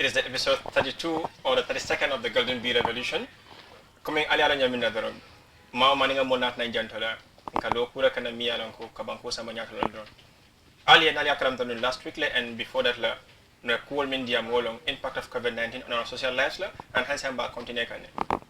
It is the episode 32 or the 32nd of the Golden Bee Revolution. Coming ali ala nyamina dron. Ma maninga monat na jantola. Nka lokura kana mi ala ko kabanko sama nyatola dron. Ali and ali akram tanu last week and before that la na cool media molong impact of COVID-19 on our social lives la and hence ba continue kane.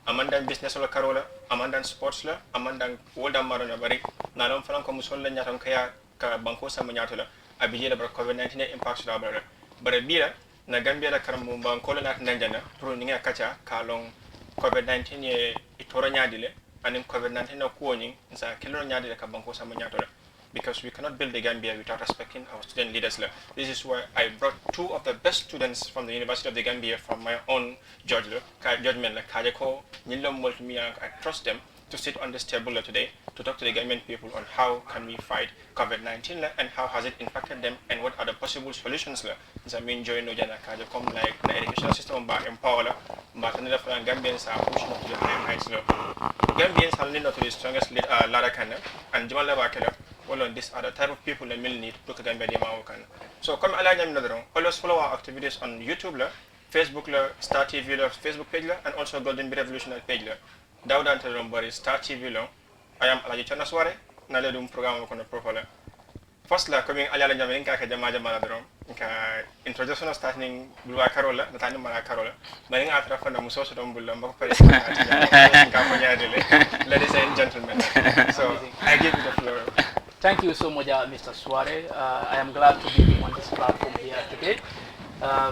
Amandan business la karola, amandan sports la, amandan wolda marona bari. Na lom fanan ko musol la nyaton kaya ka banko sama nyatola. Abije la COVID-19 impact la bara. Bara bira na Gambia la karambu banko la nanjana pro ninga kacha kalong COVID-19 ye itora nyadile and COVID-19 na kuoni nsa kilo nyadile ka banko sama nyatola. Because we cannot build the Gambia without respecting our student leaders. This is why I brought two of the best students from the University of the Gambia from my own judgment. I trust them to sit on this table today to talk to the Gambian people on how can we fight COVID-19 and how has it impacted them and what are the possible solutions. I mean, join no jana kaja come like the educational system ba empower but another for Gambians are pushing up to the high heights. Gambians are leading up to the strongest ladder can and Jamal Bakela. Well, on these are the type of people that will need to Gambia Maokan. So come Alagie, always follow our activities on YouTube, Facebook, Star TV, Facebook page, and also Golden Bee Revolutionary page. Dawda Antelombo is Star TV. I am Alagie Suwareh. Naledum program on properly. First, coming Alagie Nka Jamaja Maladrom. Introduction starting Blue Carola, the time of Carola. But after a Muso Dombulam, ladies and gentlemen. So I give you the floor. Thank you so much, Mr. Suwareh. I am glad to be on this platform here today.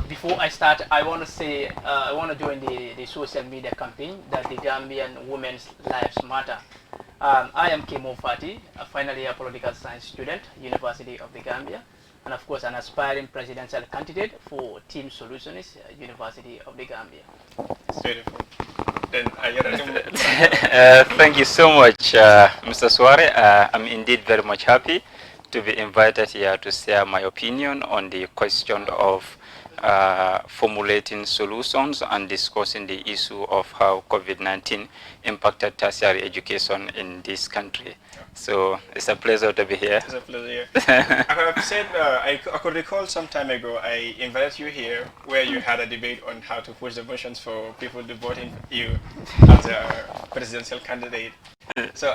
Before I start, I want to say I want to join the social media campaign that the Gambian women's lives matter. I am Kemo Fati, a final year political science student, University of the Gambia, and of course an aspiring presidential candidate for Team Solutions, University of the Gambia. It's beautiful. Then thank you so much, Mr. Suwareh. I'm indeed very much happy to be invited here to share my opinion on the question of formulating solutions and discussing the issue of how COVID-19 impacted tertiary education in this country. So it's a pleasure to be here. It's a pleasure. I have said, I could recall some time ago, I invited you here where you had a debate on how to push the motions for people to vote in you as a presidential candidate. So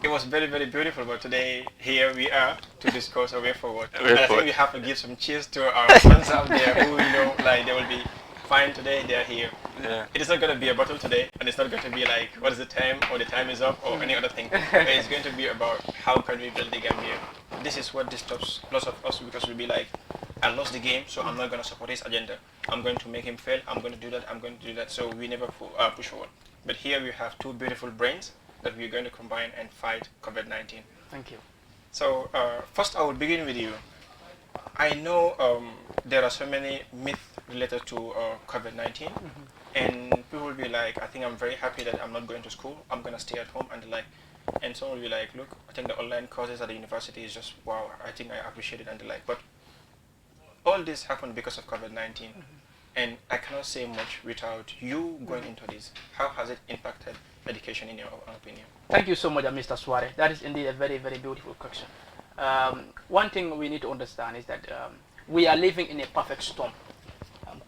it was very, very beautiful, but today here we are to discuss a way forward. And I think we have to give some cheers to our fans out there who like they will be fine today, they are here. Yeah. It is not going to be a battle today, and it's not going to be like, what is the time, or the time is up, or any other thing. It's going to be about how can we build the Gambia. This is what disturbs lots of us, because we'll be like, I lost the game, so I'm not going to support his agenda. I'm going to make him fail, I'm going to do that, I'm going to do that, so we never push forward. But here we have two beautiful brains that we're going to combine and fight COVID-19. Thank you. So first I will begin with you. I know there are so many myths related to COVID-19, and people will be like, I think I'm very happy that I'm not going to school, I'm going to stay at home, and like, and some will be like, look, I think the online courses at the university is just, wow, I think I appreciate it, and the like. But all this happened because of COVID-19, and I cannot say much without you going into this. How has it impacted education in your opinion? Thank you so much, Mr. Suwareh. That is indeed a very, very beautiful question. One thing we need to understand is that we are living in a perfect storm.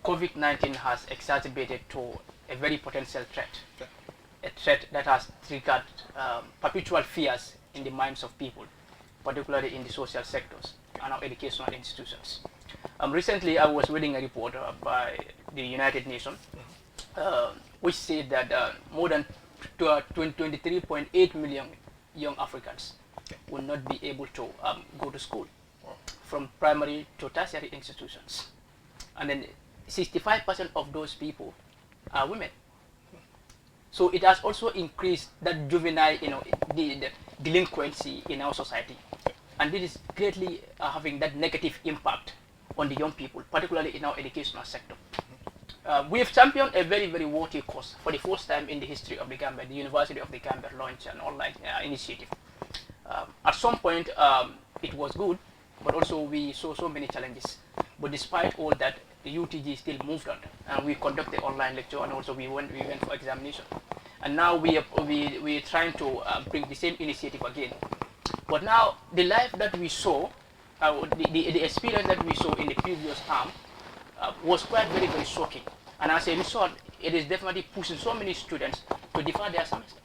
COVID-19 has exacerbated to a very potential threat, a threat that has triggered perpetual fears in the minds of people, particularly in the social sectors and our educational institutions. Recently, I was reading a report by the United Nations, which said that more than 23.8 million young Africans will not be able to go to school, from primary to tertiary institutions. And then 65% of those people are women. So it has also increased that juvenile, the delinquency in our society. And this is greatly having that negative impact on the young people, particularly in our educational sector. We have championed a very, very worthy cause. For the first time in the history of the Gambia, the University of the Gambia launched an online initiative. At some point, it was good, but also we saw so many challenges. But despite all that, the UTG still moved on, and we conducted online lecture, and also we went for examination. And now we're trying to bring the same initiative again. But now the life that we saw, the experience that we saw in the previous term was quite very, very shocking. And as a result, it is definitely pushing so many students to defer their semester.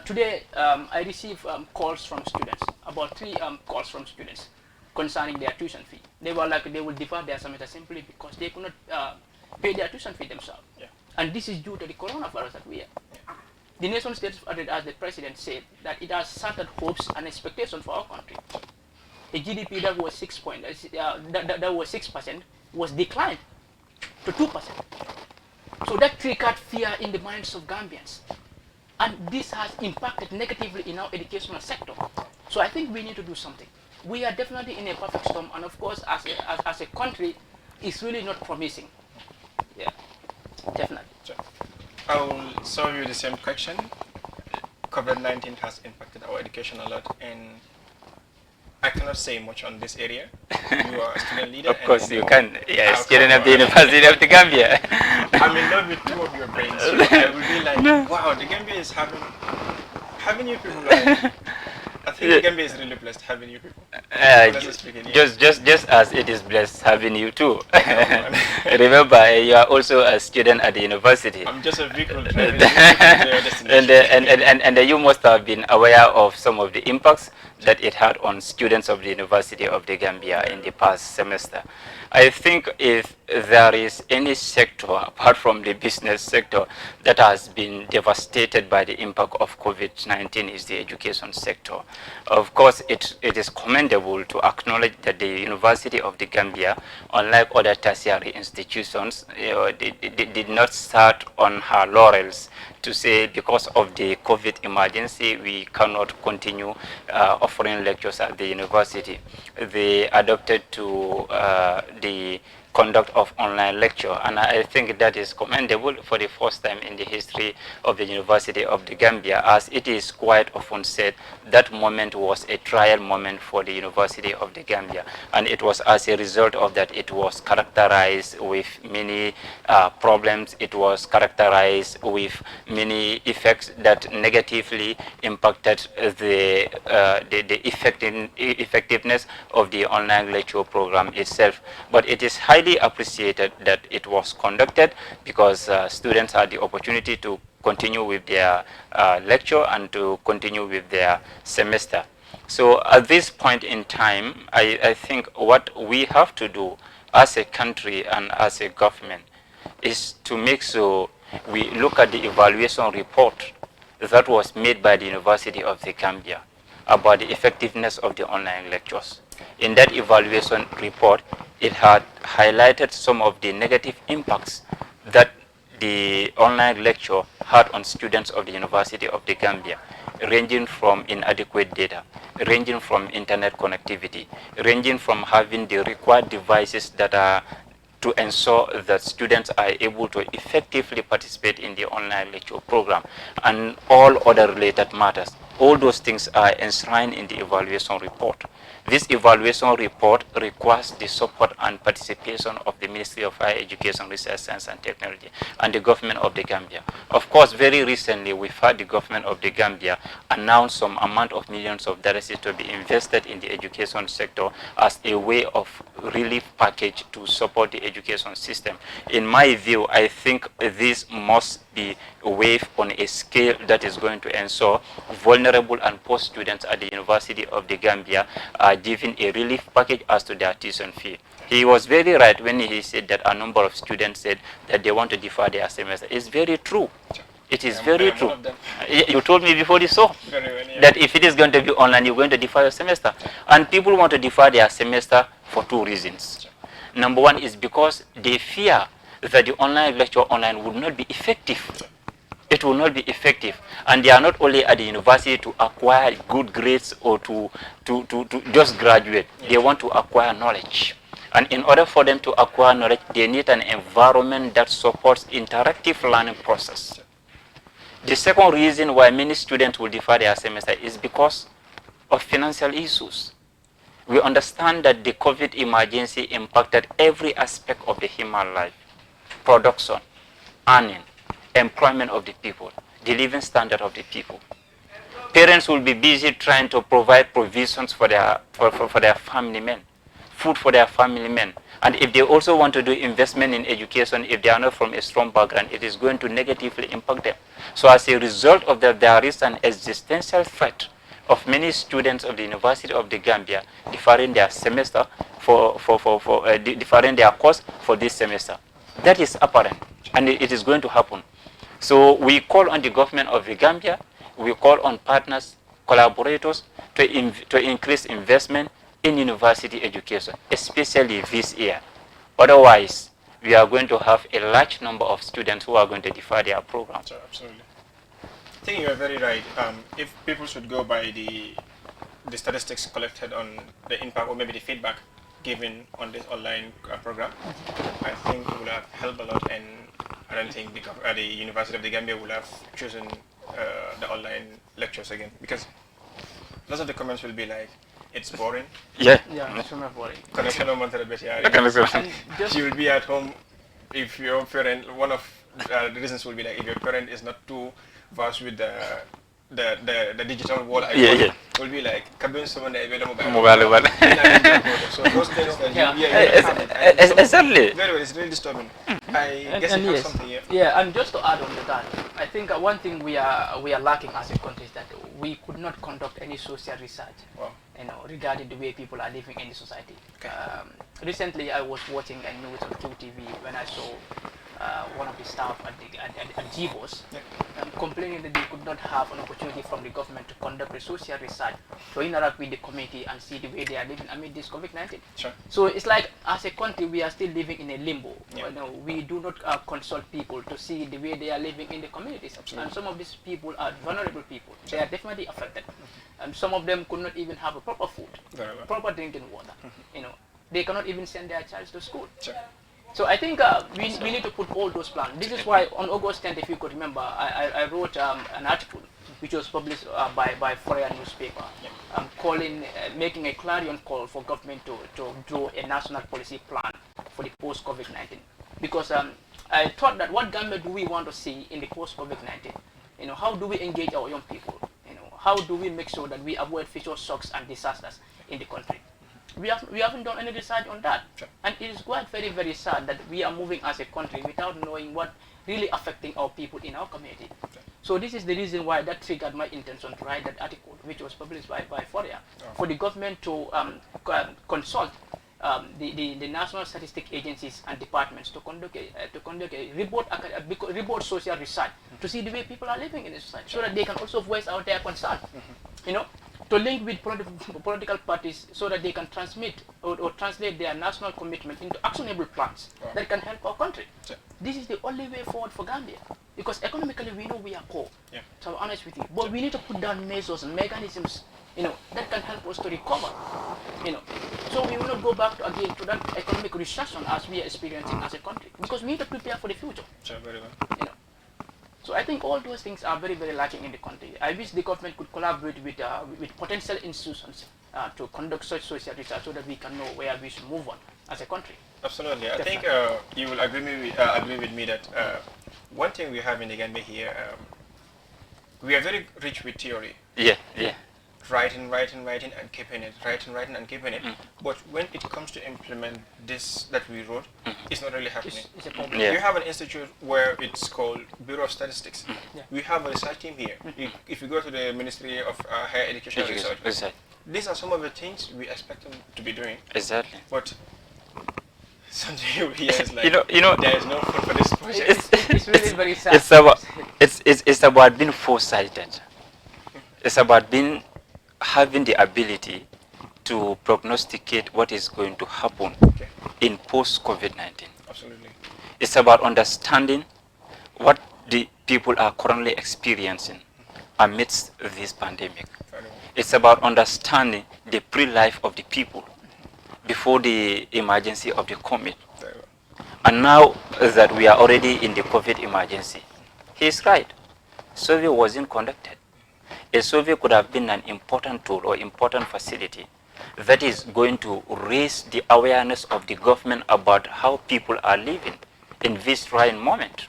Today, I receive calls from students, about 3 calls from students concerning their tuition fee. They were like they will defer their semester simply because they could not pay their tuition fee themselves. Yeah. And this is due to the coronavirus that we have. The nation state, as the president said, that it has certain hopes and expectations for our country. A GDP that was 6% was declined to 2%. So that triggered fear in the minds of Gambians. And this has impacted negatively in our educational sector. So I think we need to do something. We are definitely in a perfect storm, and of course, as a country, it's really not promising. Yeah, definitely. Sure. I will serve you the same question. COVID-19 has impacted our education a lot, and I cannot say much on this area. You are a student leader. Of course you can. Yeah, student of the University of the Gambia. I'm in love with 2 of your brains. So I will be like, wow, the Gambia is having you people. Like, I think the Gambia is really blessed having you people. Just as it is blessed having you too. Remember, you are also a student at the university. I'm just a vehicle driving to their destination. And you must have been aware of some of the impacts that it had on students of the University of the Gambia in the past semester. I think if there is any sector apart from the business sector that has been devastated by the impact of COVID-19 is the education sector. Of course, it is commendable to acknowledge that the University of the Gambia, unlike other tertiary institutions, did not start on her laurels to say because of the COVID emergency we cannot continue offering lectures at the university. They adopted to the conduct of online lecture, and I think that is commendable for the first time in the history of the University of the Gambia. As it is quite often said, that moment was a trial moment for the University of the Gambia, and it was as a result of that it was characterized with many problems. It was characterized with many effects that negatively impacted the effectiveness of the online lecture program itself. But it is highly appreciated that it was conducted because students had the opportunity to continue with their lecture and to continue with their semester. So at this point in time, I think what we have to do as a country and as a government is to make sure we look at the evaluation report that was made by the University of the Gambia about the effectiveness of the online lectures. In that evaluation report, it had highlighted some of the negative impacts that the online lecture had on students of the University of the Gambia, ranging from inadequate data, ranging from internet connectivity, ranging from having the required devices that are to ensure that students are able to effectively participate in the online lecture program, and all other related matters. All those things are enshrined in the evaluation report. This evaluation report requires the support and participation of the Ministry of Higher Education, Research, Science and Technology and the government of the Gambia. Of course, very recently we've had the government of the Gambia announce some amount of millions of dollars to be invested in the education sector as a way of relief package to support the education system. In my view, I think this must be waived on a scale that is going to ensure vulnerable and poor students at the University of the Gambia are given a relief package as to their tuition fee. He was very right when he said that a number of students said that they want to defer their semester. It's very true. It is very true. You told me before this show that if it is going to be online, you're going to defer your semester. And people want to defer their semester for 2 reasons. Number one is because they fear that the online lecture online would not be effective. It will not be effective, and they are not only at the university to acquire good grades or to just graduate. They want to acquire knowledge, and in order for them to acquire knowledge, they need an environment that supports interactive learning process. The second reason why many students will defer their semester is because of financial issues. We understand that the COVID emergency impacted every aspect of the human life: production, earning, employment of the people, the living standard of the people. Parents will be busy trying to provide provisions for their family men, food for their family men, And if they also want to do investment in education, if they are not from a strong background, it is going to negatively impact them. So as a result of that, there is an existential threat of many students of the University of the Gambia deferring their semester deferring their course for this semester. That is apparent, and it is going to happen. So we call on the government of the Gambia, we call on partners, collaborators to increase investment in university education, especially this year. Otherwise, we are going to have a large number of students who are going to defer their program. Sure, absolutely. I think you are very right. If people should go by the statistics collected on the impact or maybe the feedback given on this online program, I think it would have helped a lot, and I don't think the University of the Gambia would have chosen the online lectures again, because lots of the comments will be like, it's boring. Yeah, it's not boring. Connection on Montreal, And just you will be at home if your parent, one of the reasons will be like, if your parent is not too versed with the digital world, will be like, kabin someone mobile. So those things that exactly. Very, it's really disturbing. I guess it has something here. Yeah, and just to add on to that, I think one thing we are lacking as a country is that we could not conduct any social research. Wow. Regarding the way people are living in the society. Okay. Recently, I was watching a news on QTV when I saw one of the staff at GBOS complaining that they could not have an opportunity from the government to conduct a social research to interact with the community and see the way they are living amid this COVID-19. Sure. So it's like, as a country, we are still living in a limbo. Yeah. We do not consult people to see the way they are living in the communities. Absolutely. And some of these people are vulnerable people. They are definitely affected. And some of them could not even have a proper food, proper drinking water. They cannot even send their child to school. Sure. So I think we need to put all those plans. This is why on August 10th, if you could remember, I wrote an article which was published by Suwareh newspaper, making a clarion call for government to draw a national policy plan for the post-COVID-19. Because I thought that what Gambia do we want to see in the post-COVID-19? How do we engage our young people? How do we make sure that we avoid future shocks and disasters in the country? We haven't done any research on that. Sure. And it is quite very, very sad that we are moving as a country without knowing what really affecting our people in our community. Sure. So this is the reason why that triggered my intention to write that article, which was published by Suwareh, for the government to consult the national statistic agencies and departments to conduct a report social research to see the way people are living in the society, so that they can also voice out their concern. To link with political parties so that they can transmit or translate their national commitment into actionable plans that can help our country. Sure. This is the only way forward for Gambia, because economically we know we are poor. Yeah. To be honest with you, but we need to put down measures and mechanisms, that can help us to recover. So we will not go back again to that economic recession as we are experiencing as a country, because we need to prepare for the future. Sure, very well. So I think all those things are very, very lacking in the country. I wish the government could collaborate with potential institutions to conduct such social research so that we can know where we should move on as a country. Absolutely. I think you will agree with me that one thing we have in the Gambia here, we are very rich with theory. Yeah. Writing and keeping it, writing and keeping it. But when it comes to implement this that we wrote, it's not really happening. It's a problem. Yeah. We have an institute where it's called Bureau of Statistics. Yeah. We have a research team here. If you go to the Ministry of Higher Education and Research, Exactly. these are some of the things we expect them to be doing. Exactly. But something over here is like, You know, there is no fund for this project. It's really very sad. It's about being foresighted. It's about having the ability to prognosticate what is going to happen in post-COVID-19. Absolutely. It's about understanding what the people are currently experiencing amidst this pandemic. It's about understanding the pre-life of the people before the emergency of the COVID. And now that we are already in the COVID emergency, he's right. Survey wasn't conducted. A survey could have been an important tool or important facility that is going to raise the awareness of the government about how people are living in this trying moment.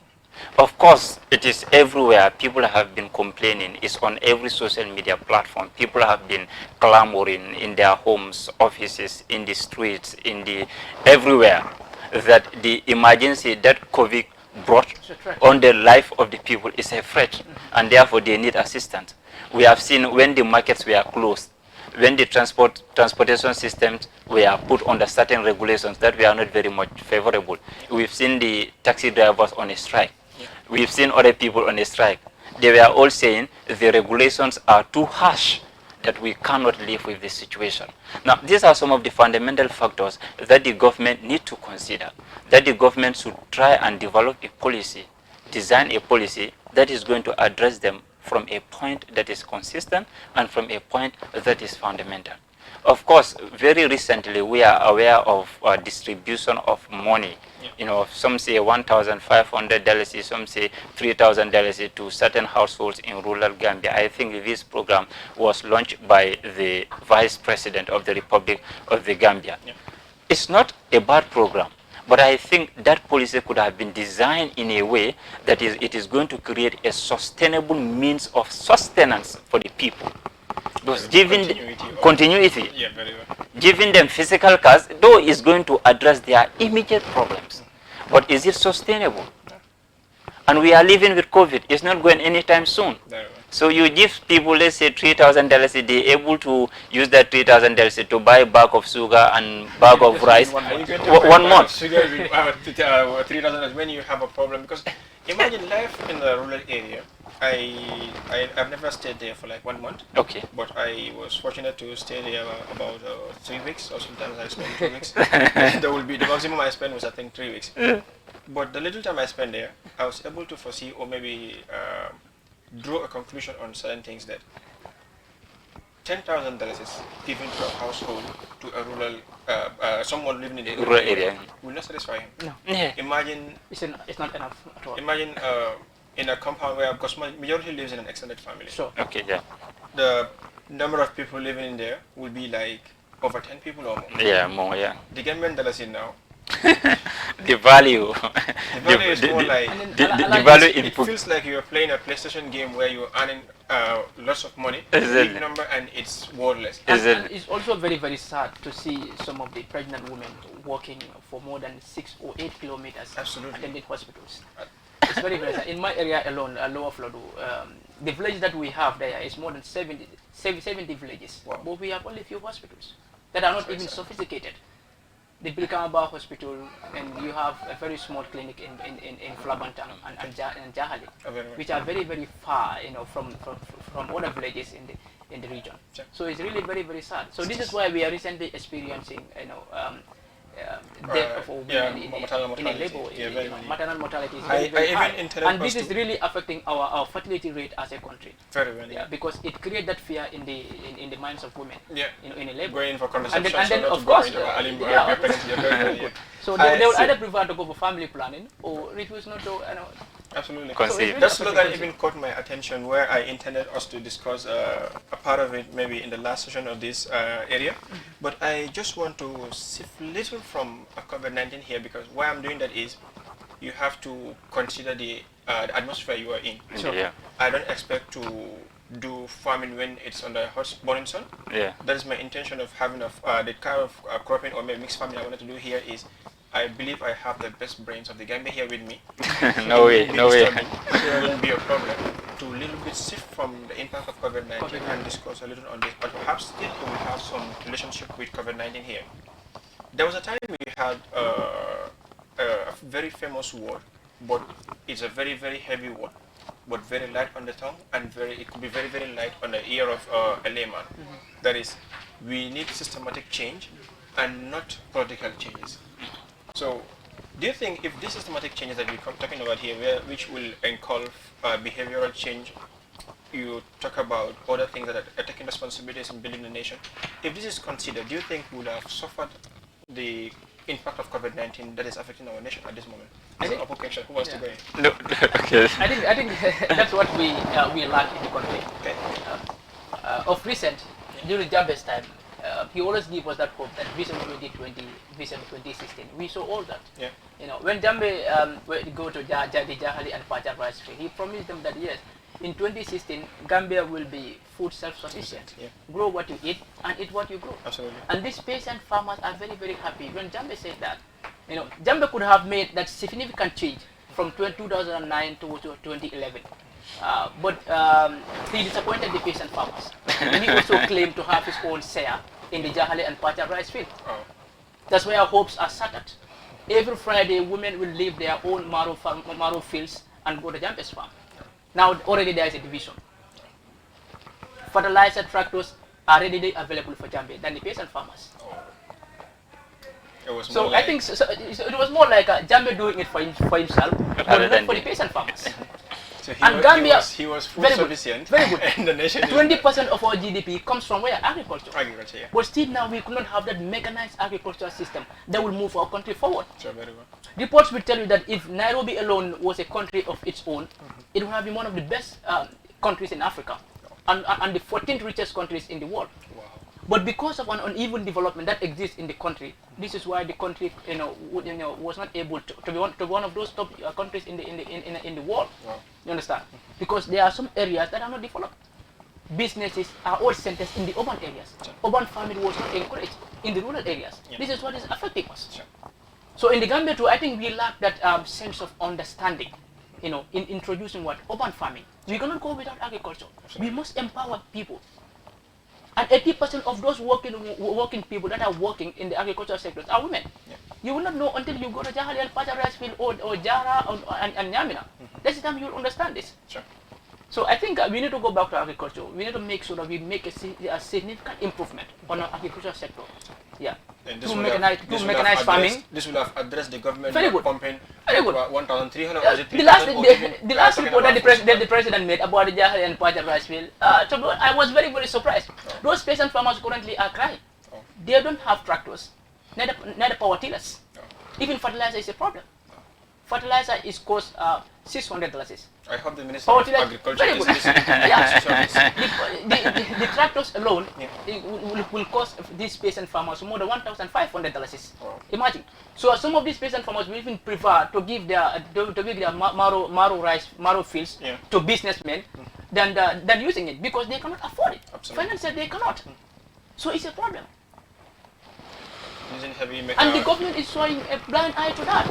Of course, it is everywhere. People have been complaining. It's on every social media platform. People have been clamoring in their homes, offices, in the streets, everywhere, that the emergency that COVID brought on the life of the people is a threat, and therefore they need assistance. We have seen when the markets were closed, when the transportation systems were put under certain regulations that were not very much favorable. We've seen the taxi drivers on a strike. We've seen other people on a strike. They were all saying the regulations are too harsh, that we cannot live with this situation. Now, these are some of the fundamental factors that the government need to consider, that the government should try and develop a policy, design a policy that is going to address them from a point that is consistent and from a point that is fundamental. Of course, very recently we are aware of distribution of money. You know, some say $1,500, some say $3,000 to certain households in rural Gambia. I think this program was launched by the Vice President of the Republic of the Gambia. It's not a bad program, but I think that policy could have been designed in a way that it is going to create a sustainable means of sustenance for the people. Because giving continuity, giving them physical cash, though, is going to address their immediate problems. But is it sustainable? And we are living with COVID. It's not going anytime soon. So you give people, let's say, $3,000 a day, able to use that $3,000 to buy a bag of sugar and bag of rice. 1 month. Sugar with $3,000 when you have a problem. Because imagine life in the rural area. I've never stayed there for like 1 month. Okay. But I was fortunate to stay there about 3 weeks, or sometimes I spent 2 weeks. The maximum I spent was, I think, 3 weeks. But the little time I spent there, I was able to foresee or maybe draw a conclusion on certain things, that $10,000 is given to a household, to a rural, someone living in a rural area, will not satisfy him. No. Yeah. Imagine It's not enough at all. Imagine in a compound where, because majority lives in an extended family. Sure. Okay, yeah. The number of people living in there will be like over 10 people or more. Yeah, more, yeah. The Gambian dollars in now. The value. The value is more like, the value it input. feels like you're playing a PlayStation game where you're earning lots of money, Exactly. big number, and it's worthless. And it's also very, very sad to see some of the pregnant women walking for more than 6 or 8 kilometers, Absolutely. attending hospitals. It's very, very sad. In my area alone, Lower Flodo, the village that we have there is more than 70 villages. Wow. But we have only few hospitals that are not even sophisticated. The Bilkamba Hospital, and you have a very small clinic in Flabantan and Jahali, which are very, very far, you know, from other villages in the region. Sure. So it's really very, very sad. So this is why we are recently experiencing, you know, death of women in a labor. Maternal mortality is very, very high. And this is really affecting our fertility rate as a country. Very well. Yeah, because it creates that fear in the minds of women. Yeah. In a labor. Going for contraception. And then of course, so they will either prefer to go for family planning or refuse not to, you know. Absolutely. Conceive. That slogan even caught my attention, where I intended us to discuss a part of it maybe in the last session of this area. But I just want to shift little from COVID-19 here, because why I'm doing that is you have to consider the atmosphere you are in. Sure. Yeah. I don't expect to do farming when it's on the hot burning sun. Yeah. That is my intention of having the kind of cropping or maybe mixed farming I wanted to do here is, I believe I have the best brains of the Gambia here with me. No way, no way. It wouldn't be a problem to a little bit shift from the impact of COVID-19 and discuss a little on this, but perhaps still we will have some relationship with COVID-19 here. There was a time we had a very famous word, but it's a very, very heavy word, but very light on the tongue, and it could be very, very light on the ear of a layman. That is, we need systematic change and not political changes. So, do you think if these systematic changes that we're talking about here, which will engulf behavioral change, you talk about other things that are taking responsibilities in building the nation, if this is considered, do you think we would have suffered the impact of COVID-19 that is affecting our nation at this moment? As an application, who wants to go in? No, okay. I think that's what we lack in the country. Okay. Of recent, during Jabez time, he always gives us that hope that Vision 2020, Vision 2016. We saw all that. Yeah. You know, when Jambe go to Jadi Jahali and Pachar Rice Field, he promised them that yes, in 2016, Gambia will be food self-sufficient. Yeah. Grow what you eat and eat what you grow. Absolutely. And these peasant farmers are very, very happy. When Jambe said that, you know, Jambe could have made that significant change from 2009 to 2011. But he disappointed the peasant farmers. And he also claimed to have his own share in the Jahale and Pachar rice field. Oh. That's where our hopes are shattered. Every Friday, women will leave their own marrow fields and go to Jambe's farm. Now, already there is a division. Fertilizer tractors are readily available for Jambe than the peasant farmers. So I think it was more like Jambe doing it for himself, but not for the peasant farmers. So and Gambia, he was food very sufficient. Very good. And the nation 20% of our GDP comes from where? Agriculture. Agriculture, yeah. But still now we could not have that mechanized agricultural system that will move our country forward. Sure, very well. Reports will tell you that if Nairobi alone was a country of its own, it would have been one of the best countries in Africa and the 14th richest countries in the world. Wow. But because of an uneven development that exists in the country, this is why the country, was not able to be one of those top countries in the world. Wow. You understand? Because there are some areas that are not developed. Businesses are all centers in the urban areas. Sure. Urban farming was not encouraged in the rural areas. Yeah. This is what is affecting us. Sure. So in the Gambia too, I think we lack that sense of understanding, in introducing urban farming. We cannot go without agriculture. Absolutely. We must empower people. And 80% of those working people that are working in the agricultural sectors are women. Yeah. You will not know until you go to Jahali and Pacha rice field or Jara and Nyamina. That's the time you will understand this. Sure. So I think we need to go back to agriculture. We need to make sure that we make a significant improvement on our agricultural sector. Yeah. And To mechanize farming. This will have addressed the government Very good. pumping Very good. 1,300 or is it The last 3,000 the last report that the president made about the Jahali and Pacha rice field, I was very, very surprised. Those peasant farmers currently are crying. Oh. They don't have tractors, neither power tillers. Oh. Even fertilizer is a problem. Fertilizer is cost $600. I hope the Minister Power of tillers, Agriculture very is good. listening. Yeah. The tractors alone will cost these peasant farmers more than $1,500. Wow. Imagine. So some of these peasant farmers will even prefer to give their marrow fields Yeah. to businessmen than using it because they cannot afford it. Absolutely. Financially, they cannot. So it's a problem. Using heavy And the government is showing a blind eye to that.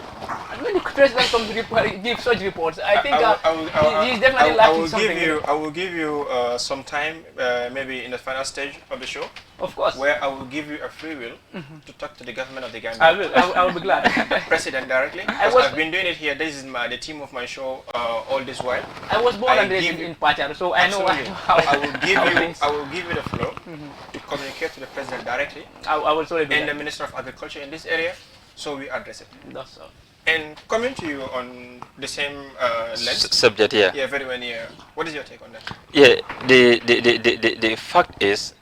And when the president comes to give such reports, I think he's definitely lacking something. I will give you some time, maybe in the final stage of the show, Of course. where I will give you a free will to talk to the government of the Gambia. I will. I will be glad. President directly. I've been doing it here. This is the team of my show all this while. I was born I and raised give in Pachar, so I know Absolutely. how I will give you the floor to communicate to the president directly I will sorry do and the that. Minister of Agriculture in this area, so we address it. That's all. And coming to you on the same lens. Subject here. Yeah, very well. Yeah. What is your take on that? Yeah, the fact is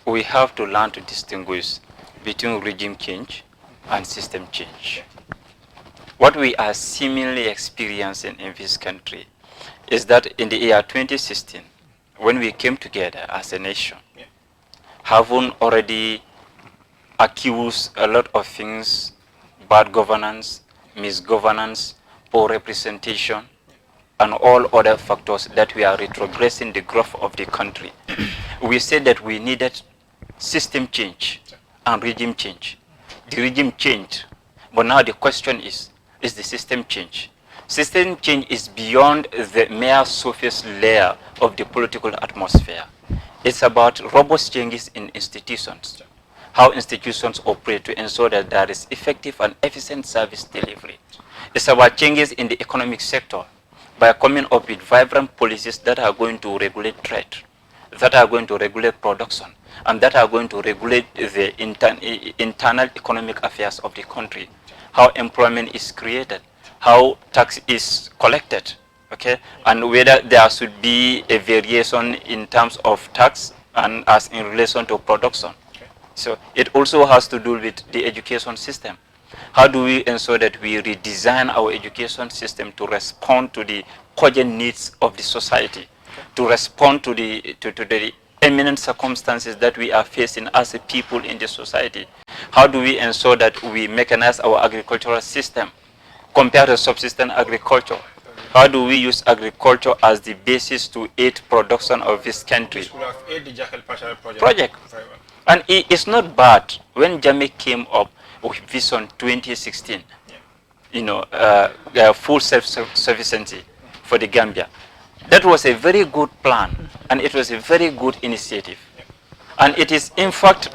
we have to learn to distinguish between regime change and system change. What we are seemingly experiencing in this country is that in the year 2016, when we came together as a nation, Yeah. having already accused a lot of things, bad governance, misgovernance, poor representation, and all other factors that we are retrogressing the growth of the country. We said that we needed system change and regime change. The regime changed, but now the question is the system change? System change is beyond the mere surface layer of the political atmosphere. It's about robust changes in institutions, how institutions operate to ensure that there is effective and efficient service delivery. It's about changes in the economic sector by coming up with vibrant policies that are going to regulate trade, that are going to regulate production, and that are going to regulate the internal economic affairs of the country, how employment is created, how tax is collected, okay, and whether there should be a variation in terms of tax and as in relation to production. So it also has to do with the education system. How do we ensure that we redesign our education system to respond to the cogent needs of the society, to respond to the eminent circumstances that we are facing as a people in the society? How do we ensure that we mechanize our agricultural system compared to subsistence agriculture? How do we use agriculture as the basis to aid production of this country? This would have aided the Jackal Pasha Project. Very well. And it's not bad when Jammeh came up with Vision 2016, you know, full self-sufficiency for the Gambia. That was a very good plan, and it was a very good initiative. And it is, in fact,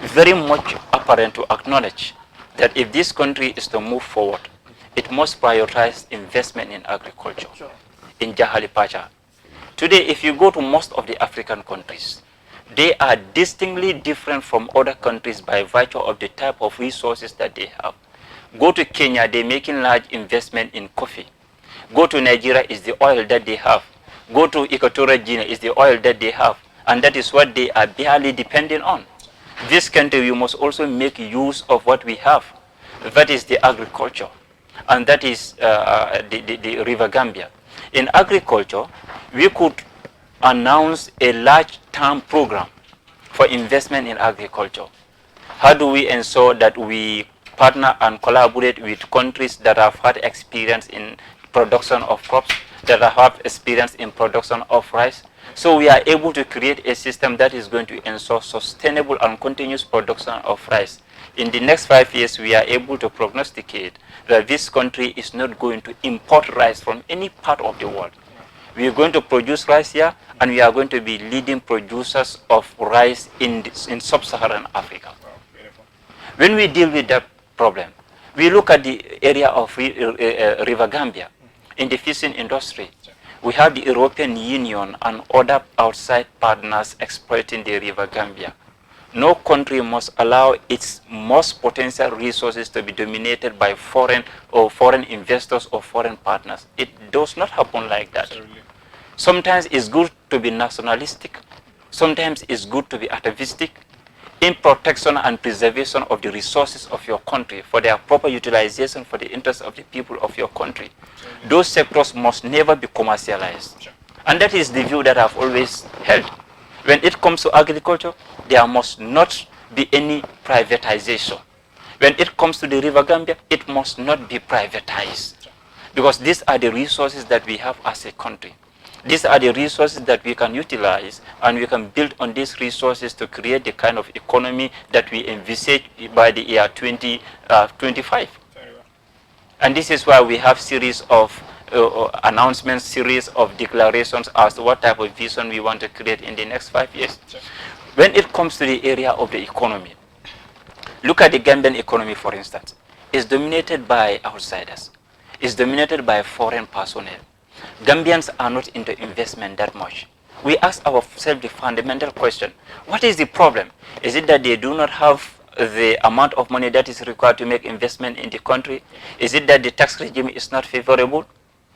very much apparent to acknowledge that if this country is to move forward, it must prioritize investment in agriculture, in Jahali Pacha. Today, if you go to most of the African countries, they are distinctly different from other countries by virtue of the type of resources that they have. Go to Kenya, they're making large investment in coffee. Go to Nigeria, is the oil that they have. Go to Equatorial Guinea, is the oil that they have. And that is what they are barely depending on. This country, we must also make use of what we have. That is the agriculture. And that is the River Gambia. In agriculture, we could announce a large-term program for investment in agriculture. How do we ensure that we partner and collaborate with countries that have had experience in production of crops, that have experience in production of rice? So we are able to create a system that is going to ensure sustainable and continuous production of rice. In the next 5 years, we are able to prognosticate that this country is not going to import rice from any part of the world. We are going to produce rice here, and we are going to be leading producers of rice in sub-Saharan Africa. When we deal with that problem, we look at the area of River Gambia. In the fishing industry, we have the European Union and other outside partners exploiting the River Gambia. No country must allow its most potential resources to be dominated by foreign investors or foreign partners. It does not happen like that. Absolutely. Sometimes it's good to be nationalistic. Sometimes it's good to be atavistic in protection and preservation of the resources of your country for their proper utilization for the interests of the people of your country. Those sectors must never be commercialized. Sure. And that is the view that I've always held. When it comes to agriculture, there must not be any privatization. When it comes to the River Gambia, it must not be privatized. Because these are the resources that we have as a country. These are the resources that we can utilize, and we can build on these resources to create the kind of economy that we envisage by the year 2025. Very well. And this is why we have series of announcements, series of declarations as to what type of vision we want to create in the next 5 years. Sure. When it comes to the area of the economy, look at the Gambian economy, for instance. It's dominated by outsiders. It's dominated by foreign personnel. Gambians are not into investment that much. We ask ourselves the fundamental question, what is the problem? Is it that they do not have the amount of money that is required to make investment in the country? Is it that the tax regime is not favorable?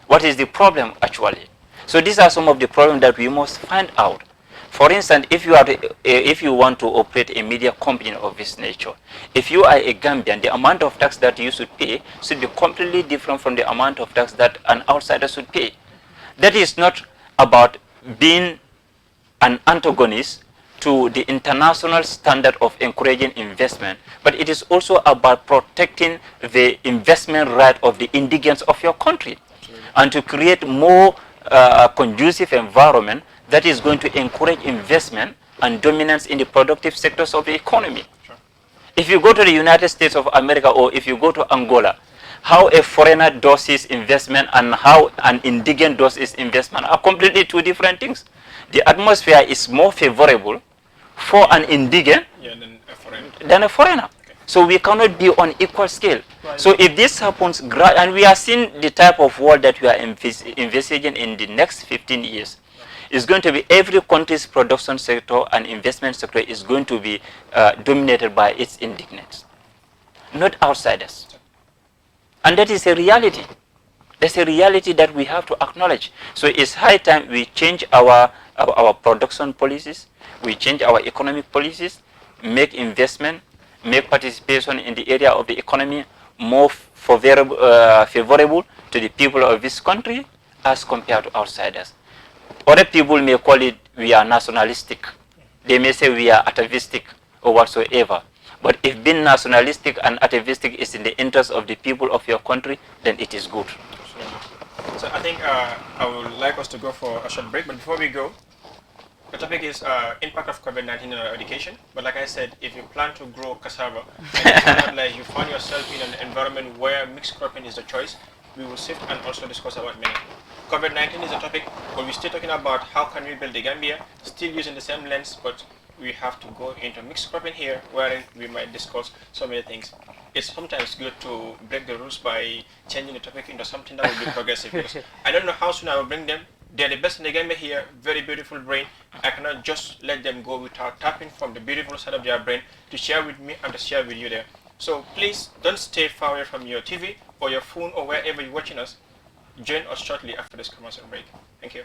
What is the problem actually? So these are some of the problems that we must find out. For instance, if you want to operate a media company of this nature, if you are a Gambian, the amount of tax that you should pay should be completely different from the amount of tax that an outsider should pay. That is not about being an antagonist to the international standard of encouraging investment, but it is also about protecting the investment right of the indigents of your country, and to create more conducive environment that is going to encourage investment and dominance in the productive sectors of the economy. Sure. If you go to the United States of America, or if you go to Angola, how a foreigner does his investment and how an indigent does his investment are completely two different things. The atmosphere is more favorable for an indigent than a foreigner. Okay. So we cannot be on equal scale. Right. So if this happens, and we are seeing the type of world that we are envisaging in the next 15 years, is going to be every country's production sector and investment sector is going to be dominated by its indigents, not outsiders. And that is a reality. That's a reality that we have to acknowledge. So it's high time we change our production policies, we change our economic policies, make investment, make participation in the area of the economy more favorable to the people of this country as compared to outsiders. Other people may call it we are nationalistic. they may say we are atavistic or whatsoever. But if being nationalistic and atavistic is in the interest of the people of your country, then it is good. Absolutely. So I think I would like us to go for a short break, but before we go, the topic is impact of COVID-19 on our education. But like I said, if you plan to grow cassava and you find yourself in an environment where mixed cropping is the choice, we will sift and also discuss about many. COVID-19 is a topic, but we're still talking about how can we build the Gambia, still using the same lens, but we have to go into mixed cropping here, wherein we might discuss so many things. It's sometimes good to break the rules by changing the topic into something that will be progressive. Because I don't know how soon I will bring them. They're the best in the Gambia here, very beautiful brain. I cannot just let them go without tapping from the beautiful side of their brain to share with me and to share with you there. So please don't stay far away from your TV or your phone or wherever you're watching us. Join us shortly after this commercial break. Thank you.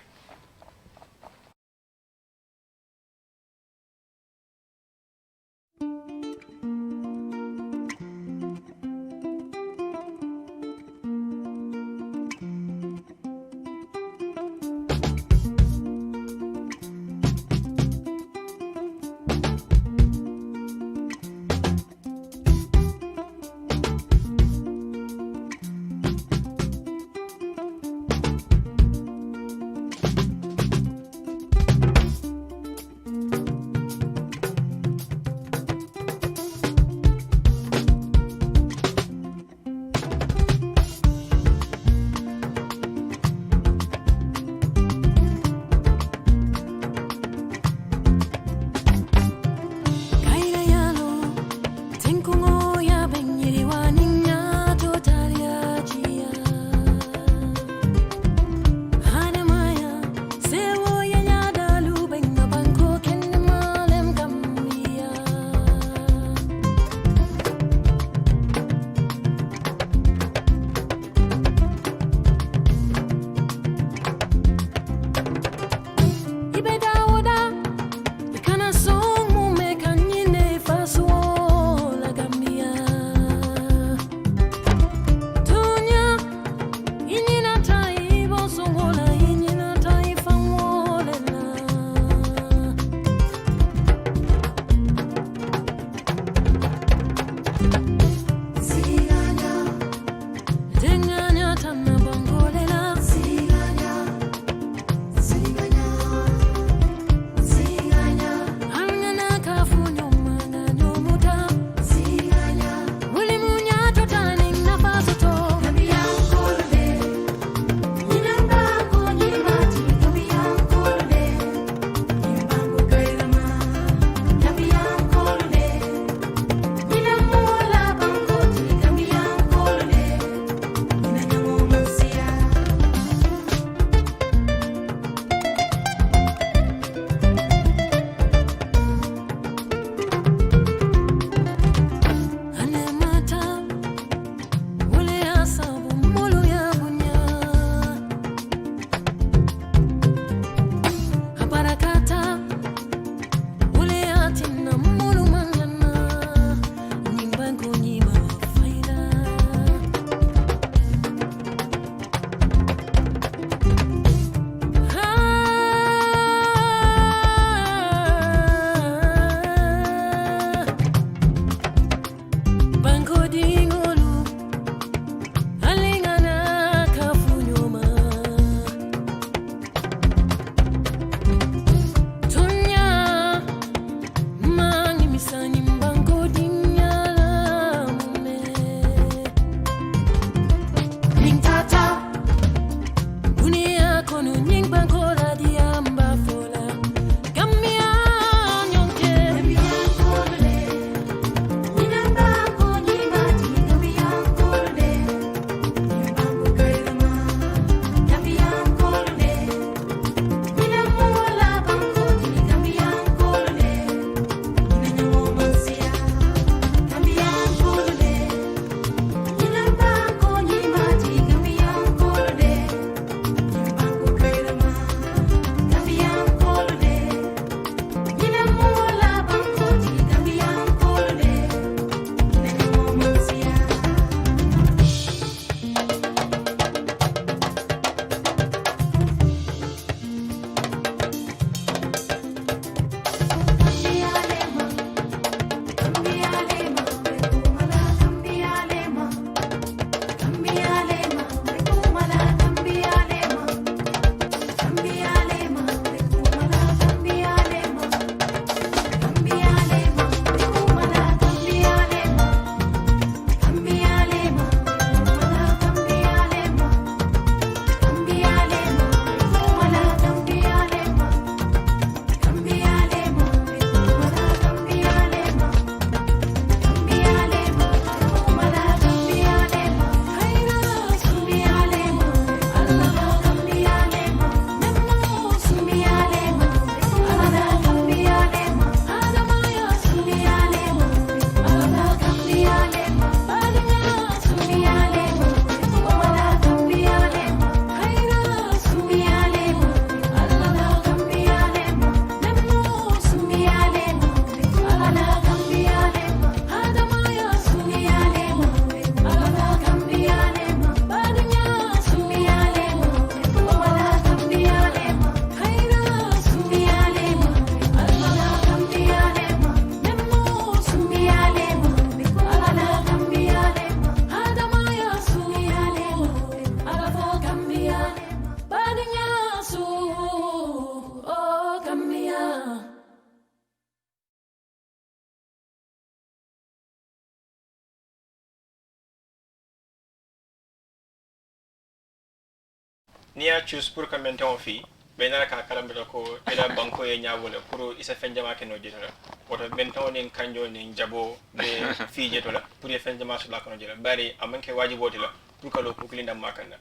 niya choose pour que maintenant fi be na ka kala mbe ko ila banko e nyaawole pour isa fenjama ke no jitola woto maintenant nin kanjo nin jabo be fi jetola pour ye fenjama so la kono jela bari amanke wajiboti la pour que lo pour klinda makanda.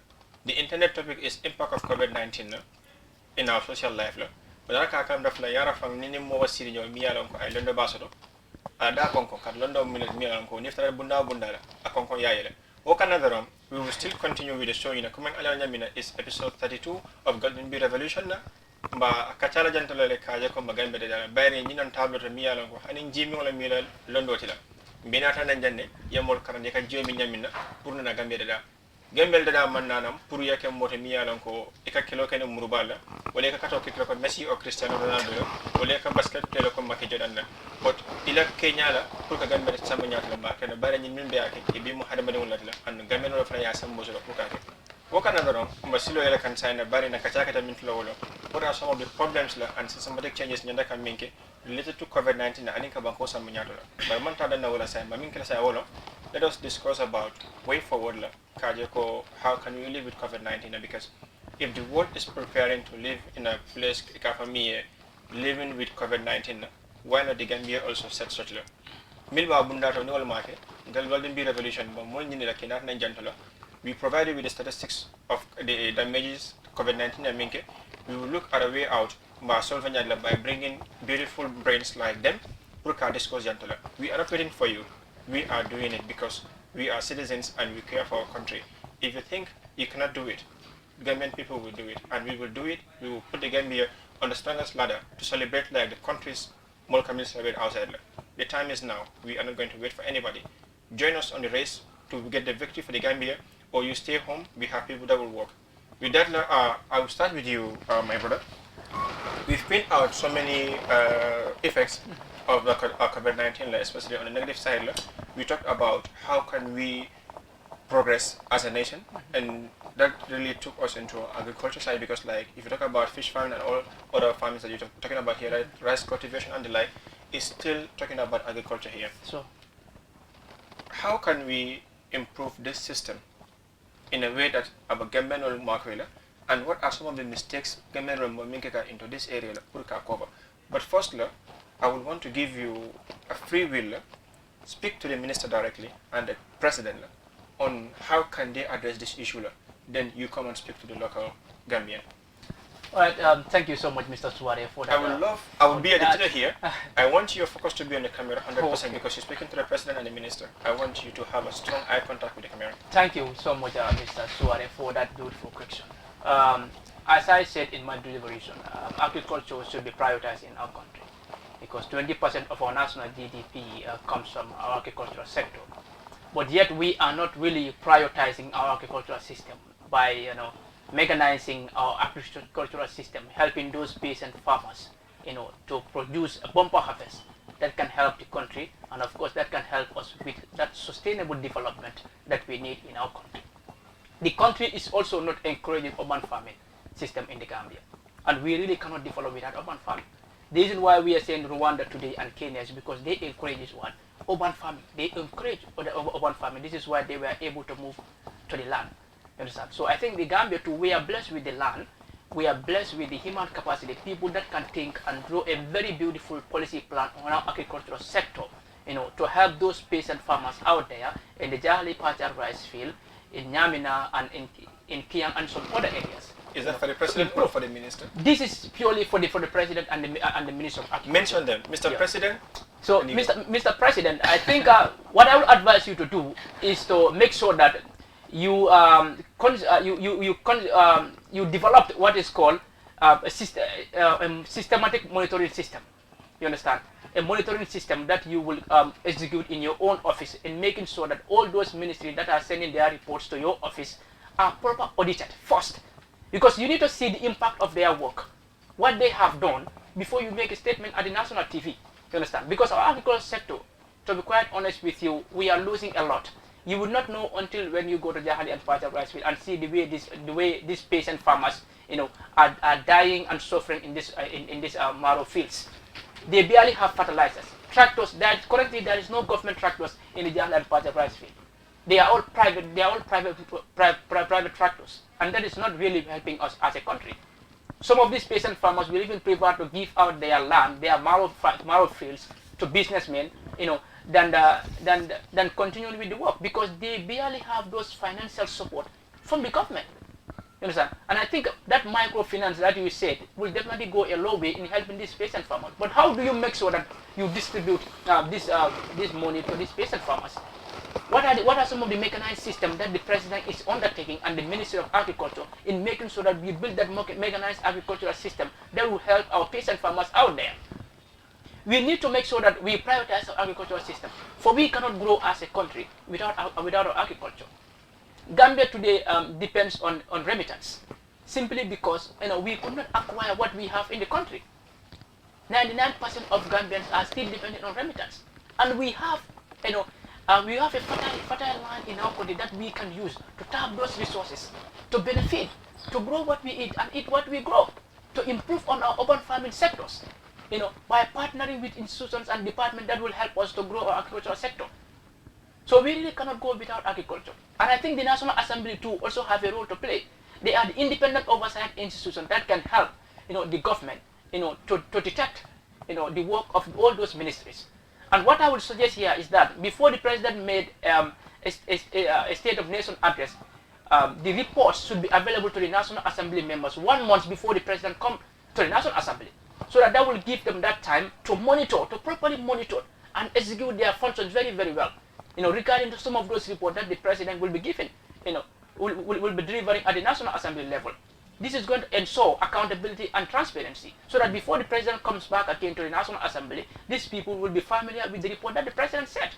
The internet topic is impact of COVID-19 in our social life la wala ka kam daf la yara fam ni mo wasiri nyo mi yalon ko ay londo basoto ada konko kat londo mi yalon ko niftara bunda la akonko yayele. Okanadarom, we will still continue with the show. Comment Alagie is episode 32 of Golden Bee Revolution. Ba kachala jantolo le kaje ko magambe de dala bayri ni non tablo to miya lon ko hanin jimi wala mila londoti la binata nan janne yamol karande ka jomi nyamina pour na gambe de da gambel de da man nanam pour yake moto miya lon ko e ka kilo ken murubala wala ka kato kilo ko Messi o Cristiano Ronaldo wala ka basket tele ko makki jodan na but ila kenya la pour ka gambe de sama nyaata la ba ken bayri ni min be yake e bi mu hadama de wala la an gambe no fa ya sam bozo pour ka ke Okanadarom mbasilo ele kan sayna bari na kachaka ta min flow what are some of the problems la and systematic changes nyanda kan minke related to COVID-19 na aninka banko sa munyato la bar man tada na wala say maminke la say wala let us discuss about way forward la kaje ko how can we live with COVID-19 because if the world is preparing to live in a place kafamiye living with COVID-19 why not the Gambia also set such la milba bunda to ni wala make dal Golden Bee Revolution ba mo nyini la kinat na jantola we provided with the statistics of the damages COVID-19 and minke. We will look at a way out by solving it by bringing beautiful brains like them. We are not waiting for you. We are doing it because we are citizens and we care for our country. If you think you cannot do it, Gambian people will do it, and we will do it. We will put the Gambia on the strongest ladder to celebrate like the countries more communities celebrate outside. The time is now. We are not going to wait for anybody. Join us on the race to get the victory for the Gambia. Or you stay home, we have people that will work. With that, I will start with you, my brother. We've pinned out so many effects of the COVID-19, especially on the negative side. We talked about how can we progress as a nation, and that really took us into agriculture side because, like, if you talk about fish farming and all other farming that you're talking about here, right, rice cultivation and the like, is still talking about agriculture here. So, how can we improve this system in a way that about Gambian will mark and what are some of the mistakes Gambian will make into this area pour cover. But first, I would want to give you a free will, speak to the minister directly and the president on how can they address this issue. Then you come and speak to the local Gambian. All right, thank you so much, Mr. Suwareh, for that. I will be a editor here. I want your focus to be on the camera 100% because you're speaking to the president and the minister. I want you to have a strong eye contact with the camera. Thank you so much, Mr. Suwareh, for that beautiful question. As I said in my deliberation, agriculture should be prioritized in our country because 20% of our national GDP comes from our agricultural sector. But yet we are not really prioritizing our agricultural system by, mechanizing our agricultural system, helping those peasant farmers, to produce a bumper harvest that can help the country, and of course that can help us with that sustainable development that we need in our country. The country is also not encouraging urban farming system in the Gambia, and we really cannot develop without urban farming. The reason why we are saying Rwanda today and Kenya is because they encourage this one, urban farming. They encourage urban farming. This is why they were able to move to the land. You understand? So I think the Gambia too, we are blessed with the land, we are blessed with the human capacity, people that can think and draw a very beautiful policy plan on our agricultural sector, to help those peasant farmers out there in the Jahali Pachar rice field, in Nyamina and in Kiang and some other areas. Is that for the president or for the minister? This is purely for the president and the minister of agriculture. Mention them, Mr. Yeah. President. So, Mr. President, I think what I would advise you to do is to make sure that you developed what is called a systematic monitoring system. You understand? A monitoring system that you will execute in your own office in making sure that all those ministries that are sending their reports to your office are proper audited first. Because you need to see the impact of their work, what they have done, before you make a statement at the national TV. You understand? Because our agricultural sector, to be quite honest with you, we are losing a lot. You would not know until when you go to Jahali and Pachar rice field and see the way these peasant farmers, are dying and suffering in this marrow fields. They barely have fertilizers. Tractors, there is no government tractors in the Jahali and Pachar rice field. They are all private. They are all private tractors, and that is not really helping us as a country. Some of these peasant farmers will even prefer to give out their land, their marrow fields, to businessmen, than continuing with the work, because they barely have those financial support from the government. You understand? And I think that microfinance that you said will definitely go a long way in helping these peasant farmers. But how do you make sure that you distribute this money to these peasant farmers? What are some of the mechanized systems that the president is undertaking and the Ministry of Agriculture in making sure that we build that mechanized agricultural system that will help our peasant farmers out there? We need to make sure that we prioritize our agricultural system, for we cannot grow as a country without our agriculture. Gambia today depends on remittance, simply because we could not acquire what we have in the country. 99% of Gambians are still dependent on remittance, and we have we have a fertile land in our country that we can use to tap those resources, to benefit, to grow what we eat and eat what we grow, to improve on our urban farming sectors, by partnering with institutions and departments that will help us to grow our agricultural sector. So we really cannot go without agriculture. And I think the National Assembly too also have a role to play. They are the independent oversight institution that can help, the government, to detect, the work of all those ministries. And what I would suggest here is that before the president made a State of Nation address, the reports should be available to the National Assembly members 1 month before the president comes to the National Assembly, so that will give them that time to monitor, to properly monitor and execute their functions very, very well. Regarding to some of those reports that the president will be giving, will be delivering at the National Assembly level. This is going to ensure accountability and transparency, so that before the president comes back again to the National Assembly, these people will be familiar with the report that the president said.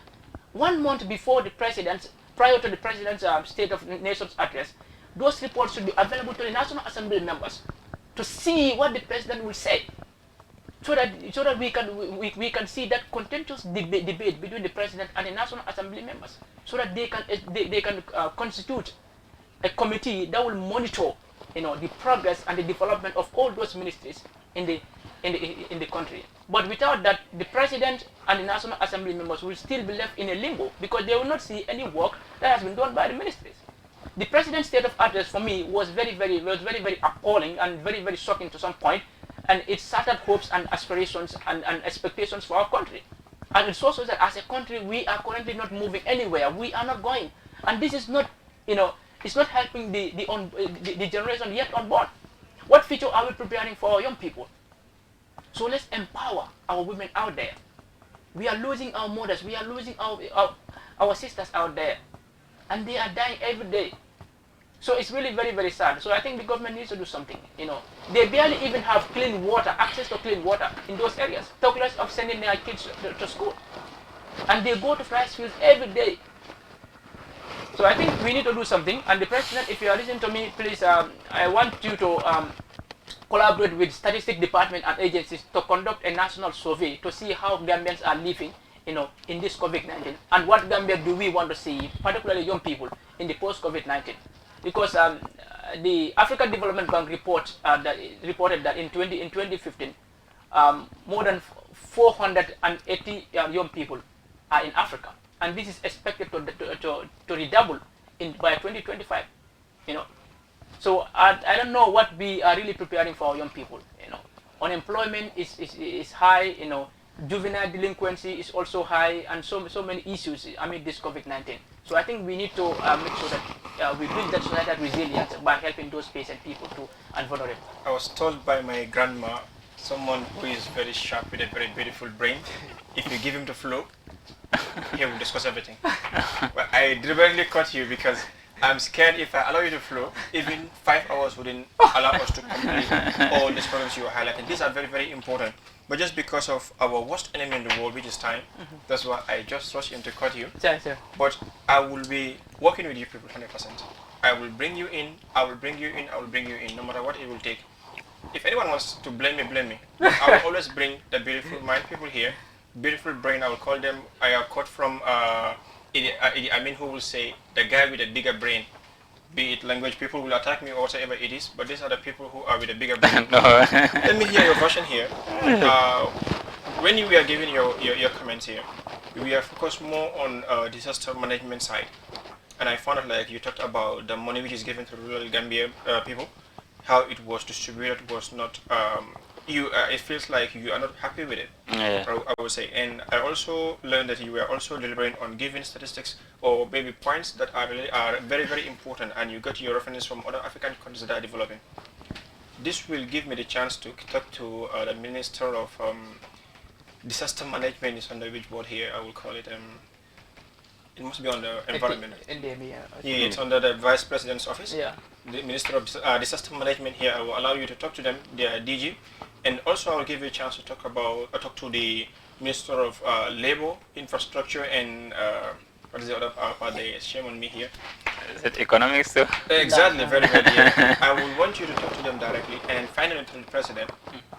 1 month before the president, prior to the president's State of Nations address, those reports should be available to the National Assembly members to see what the president will say, so that we can see that contentious debate between the president and the National Assembly members, so that they can constitute a committee that will monitor the progress and the development of all those ministries in the country. But without that, the president and the National Assembly members will still be left in a limbo, because they will not see any work that has been done by the ministries. The president's state of address for me was very, very appalling and very, very shocking to some point, and it shattered hopes and aspirations and expectations for our country. And it shows us that as a country, we are currently not moving anywhere. We are not going, and this is not, it's not helping the generation yet unborn. What future are we preparing for our young people? So let's empower our women out there. We are losing our mothers. We are losing our sisters out there, and they are dying every day. So it's really very, very sad. So I think the government needs to do something. They barely even have clean water, access to clean water in those areas, talk less of sending their kids to school. And they go to rice fields every day. So I think we need to do something. And the president, if you are listening to me, please, I want you to collaborate with statistics department and agencies to conduct a national survey to see how Gambians are living, in this COVID-19, and what Gambia do we want to see, particularly young people, in the post-COVID-19. Because the African Development Bank reported that in 2015, more than 480 young people are in Africa, and this is expected to redouble by 2025. So I don't know what we are really preparing for our young people. Unemployment is high. Juvenile delinquency is also high, and so many issues amid this COVID-19. So I think we need to make sure that we build that societal resilience by helping those patient people too and vulnerable. I was told by my grandma, someone who is very sharp with a very beautiful brain, if you give him the flow, he will discuss everything. But I deliberately cut you because I'm scared if I allow you to flow, even 5 hours wouldn't allow us to complete all these problems you are highlighting. These are very, very important. But just because of our worst enemy in the world, which is time, that's why I just rushed in to cut you. Sure. But I will be working with you people 100%. I will bring you in, I will bring you in, I will bring you in, no matter what it will take. If anyone wants to blame me, blame me. I will always bring the beautiful mind people here, beautiful brain, I will call them. I have caught from Idi Amin, who will say, the guy with a bigger brain. Be it language, people will attack me or whatever it is, but these are the people who are with a bigger brain. No. Let me hear your version here. When you were giving your comments here, we are focused more on disaster management side. and I found out like you talked about the money which is given to rural Gambia people, how it was distributed was not you. It feels like you are not happy with it. Yeah. I would say, and I also learned that you were also delivering on giving statistics or maybe points that are very important, and you got your reference from other African countries that are developing. This will give me the chance to talk to the Minister of Disaster Management is under which board here? I will call it. It must be on the environment. Yeah, it's under the Vice President's office. Yeah. The Minister of Disaster Management here. I will allow you to talk to them, their DG, and also I will give you a chance to talk to the Minister of Labor, Infrastructure, and what is the other part? They shame on me here. Is it economics too? Exactly, very. Yeah. I will want you to talk to them directly, and finally to the President.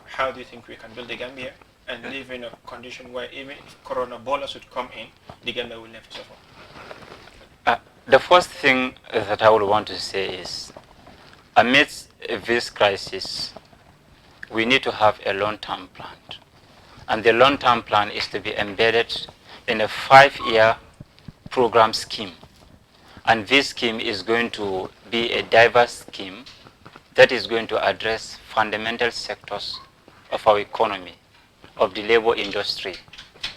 How do you think we can build the Gambia and live in a condition where even if Corona bolus would come in, the Gambia will never suffer? The first thing that I would want to say is, amidst this crisis, we need to have a long-term plan. And the long-term plan is to be embedded in a 5-year program scheme. And this scheme is going to be a diverse scheme that is going to address fundamental sectors of our economy, of the labor industry,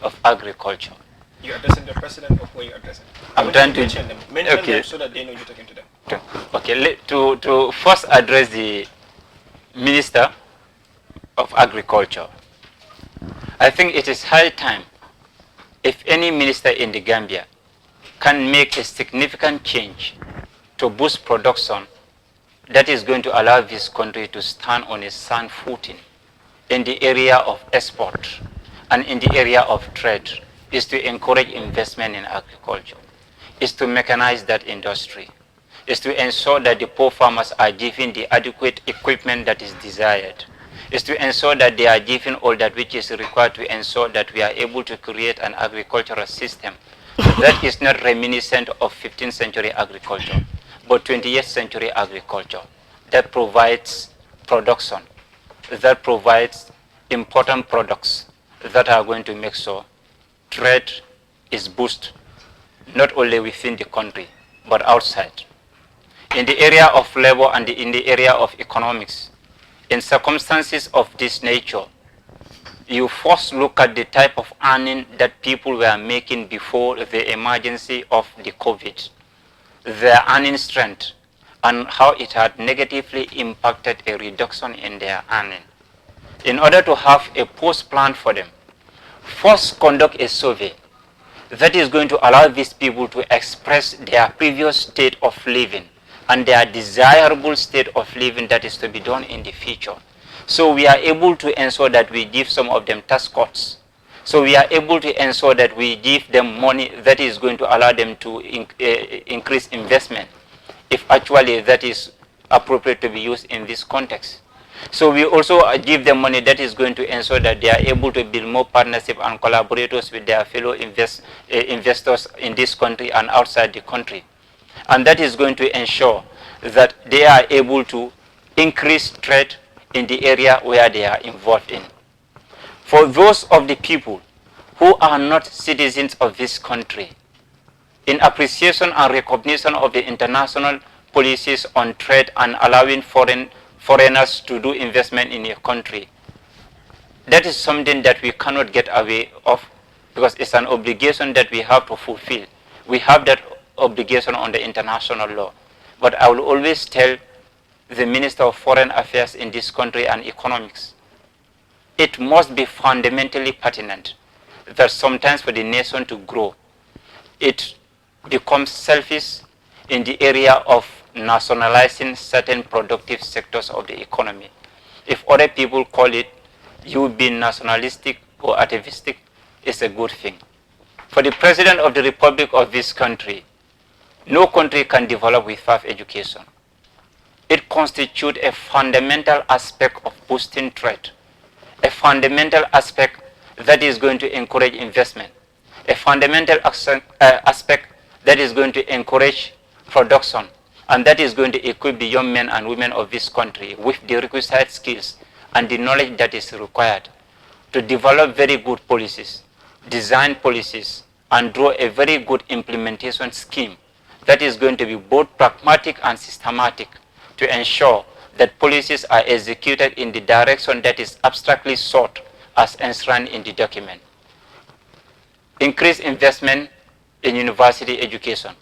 of agriculture. You're addressing the President, or who are you addressing? I'm trying to mention them. Mention them so that they know you're talking to them. Okay, to first address the Minister of Agriculture. I think it is high time if any minister in the Gambia can make a significant change to boost production that is going to allow this country to stand on a sound footing in the area of export and in the area of trade, is to encourage investment in agriculture, is to mechanize that industry, is to ensure that the poor farmers are given the adequate equipment that is desired, is to ensure that they are given all that which is required to ensure that we are able to create an agricultural system that is not reminiscent of 15th century agriculture, but 20th century agriculture that provides production, that provides important products that are going to make sure trade is boosted not only within the country but outside. In the area of labor and in the area of economics, in circumstances of this nature, you first look at the type of earning that people were making before the emergency of the COVID, their earning strength, and how it had negatively impacted a reduction in their earning. In order to have a post plan for them, first conduct a survey that is going to allow these people to express their previous state of living and their desirable state of living that is to be done in the future. So we are able to ensure that we give some of them tax cuts. So we are able to ensure that we give them money that is going to allow them to increase investment, if actually that is appropriate to be used in this context. So we also give them money that is going to ensure that they are able to build more partnership and collaborators with their fellow investors in this country and outside the country. And that is going to ensure that they are able to increase trade in the area where they are involved in. For those of the people who are not citizens of this country, in appreciation and recognition of the international policies on trade and allowing foreigners to do investment in a country, that is something that we cannot get away of because it's an obligation that we have to fulfill. We have that obligation under international law. But I will always tell the Minister of Foreign Affairs in this country and economics, it must be fundamentally pertinent that sometimes for the nation to grow, it becomes selfish in the area of nationalizing certain productive sectors of the economy. If other people call it you being nationalistic or atavistic, it's a good thing. For the President of the Republic of this country, no country can develop without education. It constitutes a fundamental aspect of boosting trade, a fundamental aspect that is going to encourage investment, a fundamental aspect that is going to encourage production, and that is going to equip the young men and women of this country with the requisite skills and the knowledge that is required to develop very good policies, design policies, and draw a very good implementation scheme that is going to be both pragmatic and systematic to ensure that policies are executed in the direction that is abstractly sought as enshrined in the document. Increase investment in university education.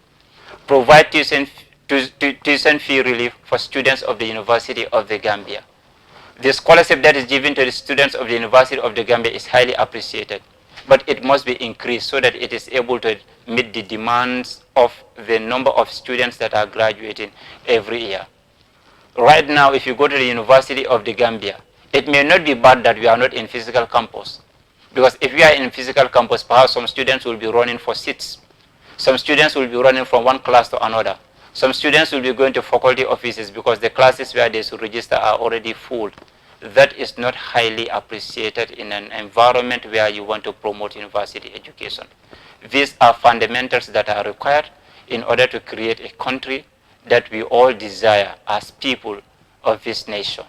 Provide tuition fee relief for students of the University of the Gambia. The scholarship that is given to the students of the University of the Gambia is highly appreciated, but it must be increased so that it is able to meet the demands of the number of students that are graduating every year. Right now, if you go to the University of the Gambia, it may not be bad that we are not in physical campus, because if we are in physical campus, perhaps some students will be running for seats. Some students will be running from one class to another. Some students will be going to faculty offices because the classes where they should register are already full. That is not highly appreciated in an environment where you want to promote university education. These are fundamentals that are required in order to create a country that we all desire as people of this nation.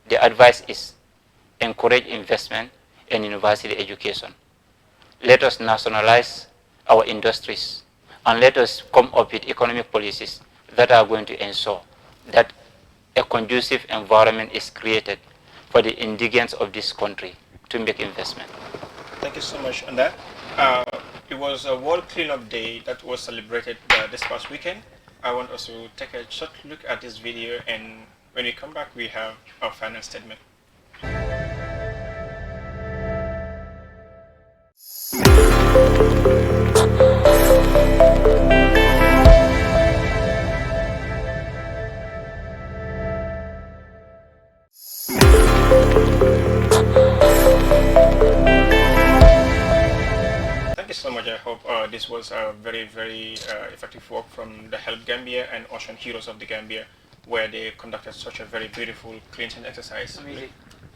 The advice is encourage investment in university education. Let us nationalize our industries, and let us come up with economic policies that are going to ensure that a conducive environment is created for the indigents of this country to make investment. Thank you so much on that. It was a World Cleanup Day that was celebrated this past weekend. I want us to take a short look at this video, and when we come back, we have our final statement. Thank you so much. I hope this was a very, very effective work from the Help Gambia and Ocean Heroes of the Gambia, where they conducted such a very beautiful cleansing exercise. Amazing.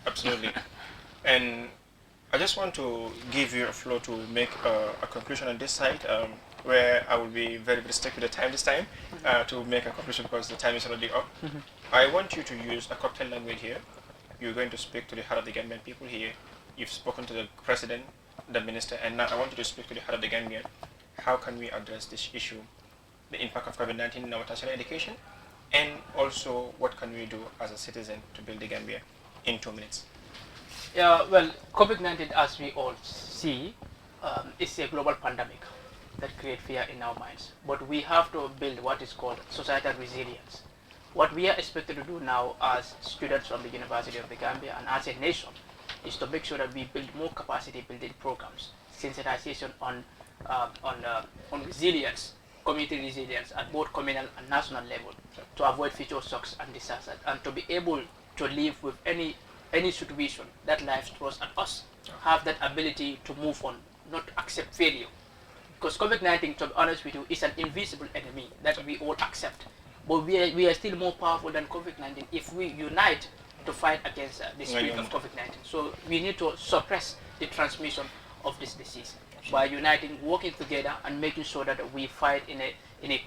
Absolutely. And I just want to give you a floor to make a conclusion on this side, where I will be very, very strict with the time this time to make a conclusion because the time is already up. I want you to use a cocktail language here. You're going to speak to the heart of the Gambian people here. You've spoken to the president, the minister, and now I want you to speak to the heart of the Gambian. How can we address this issue, the impact of COVID-19 in our tertiary education, and also what can we do as a citizen to build the Gambia in 2 minutes? Yeah, well, COVID-19, as we all see, is a global pandemic that creates fear in our minds. But we have to build what is called societal resilience. What we are expected to do now as students from the University of the Gambia and as a nation is to make sure that we build more capacity building programs, sensitization on resilience, community resilience at both communal and national level to avoid future shocks and disasters, and to be able to live with any situation that life throws at us, have that ability to move on, not accept failure. Because COVID-19, to be honest with you, is an invisible enemy that we all accept. But we are still more powerful than COVID-19 if we unite to fight against the spread of COVID-19. So we need to suppress the transmission of this disease by uniting, working together, and making sure that we fight in a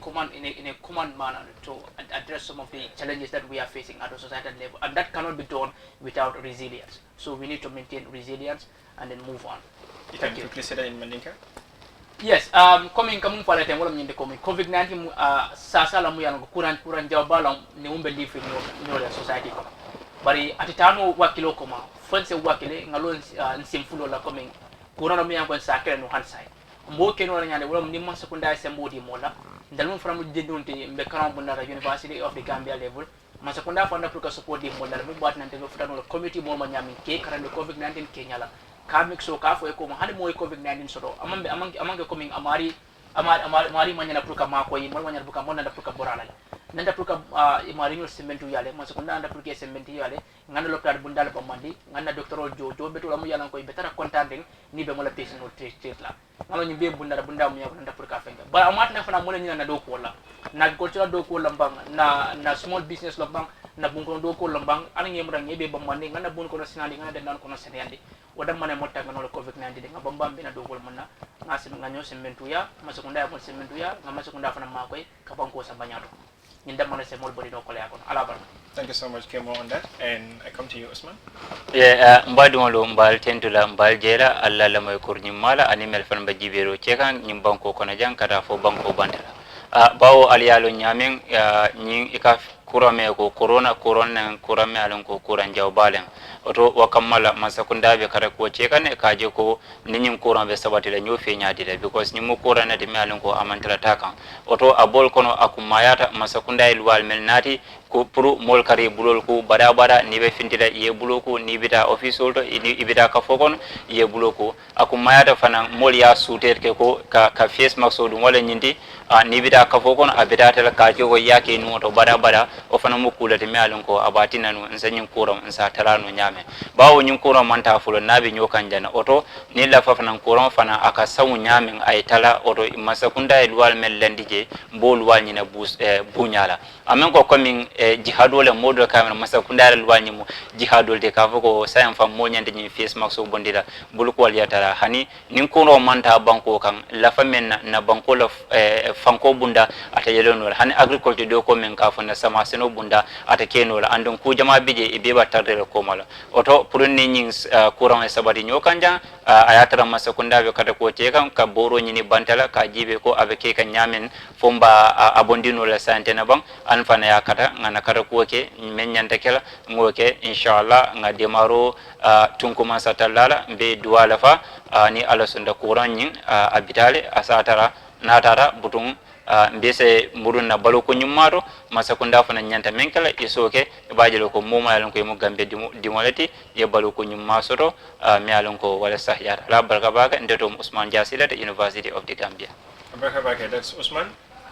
common manner to address some of the challenges that we are facing at a societal level, and that cannot be done without resilience. So we need to maintain resilience and then move on. You can quickly say that in Mandinka? Yes, coming kamu pala tem wala mnyende komi COVID-19 sasa la muya ngo kuran jawbala ne umbe lifi no la society ko bari atitano wakilo koma fonse wakile ngalon nsimfulo la coming kuran muya ngo sakere no hansai mbo keno la nyande wala nimma sekunda sembodi mola ndalum framu jendunti mbe karam bundara University of the Gambia level masakunda fanda pour que support di mola mi bat nante no futano la community mo ma nyami ke karande COVID-19 kenyala kamik so ka fo ko mo hande moy COVID-19 soto amange coming amari manyana pour que ma ko yi mo manyana pour que mo nanda pour que borala nanda pour que imari no sementu yale mo sekunda nanda pour que sementi yale ngana l'hôpital bundal ba mandi ngana docteur jo betu la mu yalan ko betara contanding ni be mo la patient no treat la ngalo ni be bundal mu yakko nanda pour que fenga ba amat na fana mo la nyina na do ko la na culture do ko lambang na small business lambang na bunko do ko lambang an ngem rang be ba mandi ngana bun ko no sinali ngana den nan ko no senandi wadam mane motta ngano COVID-19 de ngabamba be na do ko manna ngasim nganyo sementu ya masukunda mo sementu ya ngamasukunda fana makoy kabanko sa banyato. Thank you so much, Kemo, on that. And I come to you, Usman. Yeah, mbadumolo mbal tentula mbal jera alla la moy kurni mala animal fan ba jibero cekan nyim banko kono jang kata fo banko bandala bawo aliyalo nyamen nyin ika kurame ko corona kurame alon ko kuran jawbalen oto wakamala masakunda be kare ko cekane kaje ko ninyin kuran be sabati la nyofe nyaadi de because nyimu kuran na de alon ko amantara takan oto abol kono akumayata masakunda ilwal melnati ko pour mol kare bulol ko bada ni be findila ye buloko ni bita official to ibita ka fokon ye buloko akumayata fana mol ya suter ke ko ka face mask so dum wala nyindi ni bita ka fokon abita tala ka ko yake no to bada o fana mu kulati me alon ko abatina no nsanyin kuram nsa tarano nyame bawo nyin kuram manta fulo nabi nyokan jana oto ni la fa fana kuram fana aka sawu nyame ay tala oto masakunda elwal mel landije mbol wanyina bus bunyala amen ko komin jihadole modo kamera masakunda elwal nyimu jihadol de ka foko sayam fam mo nyande nyi face mask so bondira bul ko yatara hani nin kuram manta banko kan la fa men na banko la fanko bunda ata yelono hani agriculture do ko men ka fana sama seno bunda ata kenola andon ku jama bije e beba tardere ko mala oto pour ni nyin courant e sabati nyokanja ayatara masakunda be kata ko te kan ka boro nyini bantala ka jibe ko abeke kan nyamen fomba abondino la sante na bang an fana ya kata ngana kata ko ke men nyanta kala ngoke inshallah nga demaro tunkuma satallala be duwala fa ni ala sunda courant nyin abitale asatara natara butung mbese murun na balo ko nyumaro masakunda fana nyanta menkala isoke bajelo ko moma yalon ko mo gambe dimolati ye balo ko nyumma soto mi yalon ko wala sahyata la barka baka ndeto Usman Jasila at University of the Gambia. Barka baka, that's Usman.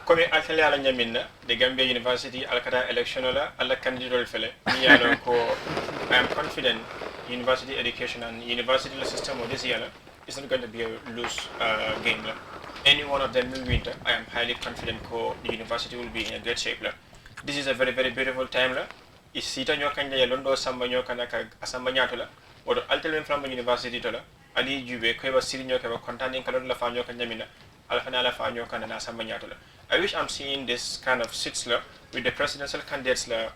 Comme alkali ala nyaminna the Gambia University alkata election la ala candidate fele mi yalon ko I am confident university education and university system of this year is not going to be a loose game. Any one of them will win. I am highly confident the university will be in a great shape. This is a very, very beautiful time. Is sita nyokanja ya londo samba nyokana ka asamba nyatola. Odo altelen from university tola. Ali jube kweba siri nyoka containing kalon la fanyo kanya mina. Alfana la fanyo kana na asamba nyatola. I wish I'm seeing this kind of seats with the presidential candidates the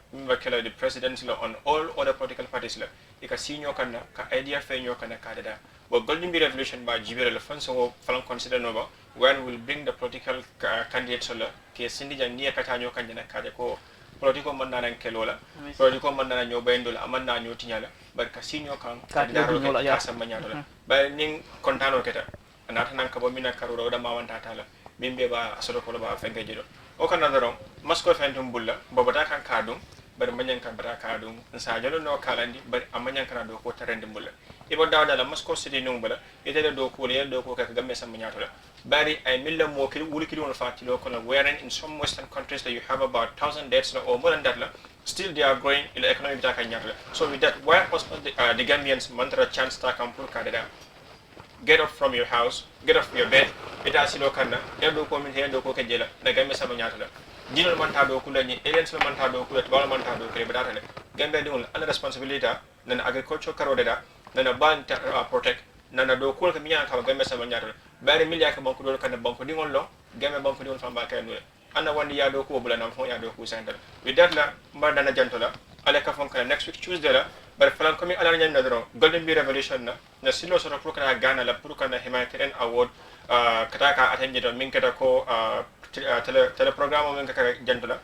presidents on all other political parties ika sinyo kana ka idea fe nyokana kadada. But Golden Bee Revolution by Jibere Lefonso Falan consider Nova, when we'll bring the political candidates ke sindi near Katanyo Kanjana Kadeko, political mandana Kelola, political mandana Yobendola, Amanda Nyotiala, but Casino can Casamaniatola, by Ning Contano Keta, and Atanan Kabomina Karuda Mawantatala, Mimbeba Sorokola Fengajo. Okanadaro, Moscow Phantom Bulla, Bobatakan Kardum, but Manyan Kabara Kardum, and Sajalo no Kalandi, but Amanyan Kanado Kotarendimula. Ibo dawda la Moscow City numbala itede do ko le do ko ka gamme sam nyatola bari ay milla mo kili wuli kili on fati lo kono wherein in some western countries that you have about 1,000 deaths or more than that still they are growing in the economy ta kan nyatola. So with that, why was the Gambians mantra chance ta kam pour kadada get up from your house, get off your bed, ita silo kanna e do ko min he do ko ke jela na gamme sam nyatola dinol manta do kula ni aliens manta do kula wala manta do kele badata le gambe dingol ana responsibility nan agriculture karodeda nana ban protect nana do ko miya ka gambe sama nyaata bari milya ka banko do kan banko dingol lo gambe banko dingol famba kay no anna wandi ya do ko bula nam fon ya do ko santal with that la mbar dana jantola ala ka fon kan next week Tuesday la bar falan komi ala nyam nadro Golden Bee Revolution na silo soro pour kana gana la pour kana humanitarian award kataka atende do min kata ko tele programme men ka jantola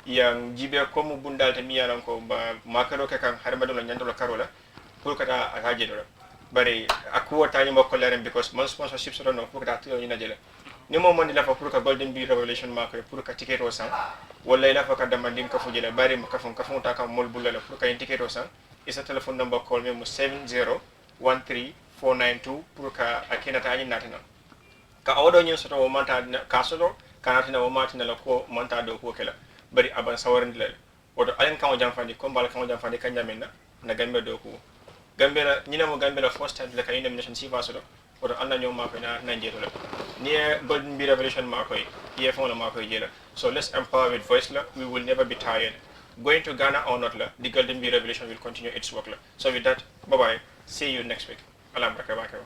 yang jibe ko mu bundal te miyalan ko makaro ka kan harma do nyantola karola pour kata akaje do bari akuwa tani mo koleren because mon sponsorship so no pour kata to ina jele ni mo mon la fa pour ka Golden Bee Revolution mako pour ka ticket o san wala la fa ka demanding ka fujele bari mo ka fon ta ka mol bulla pour ka ticket o san isa telephone number call me mo 7013492 pour ka akina tani natina ka odo nyin so to manta ka so kana tina mo matina la ko manta do ko kala bari aban sawarin la odo alen kan o jamfandi ko bal kan o jamfandi kan jamena na gambe do ko gambe la nyina mo gambe la first time la kayina nation si faso do odo anna nyom ma ko na nanjeto la ni Golden Bee Revolution ma ko ye fon la ma ko jela. So let's empower with voice la, we will never be tired. Going to Ghana or not la, the Golden Bee Revolution will continue its work la. So with that, bye bye, see you next week. Alam baraka.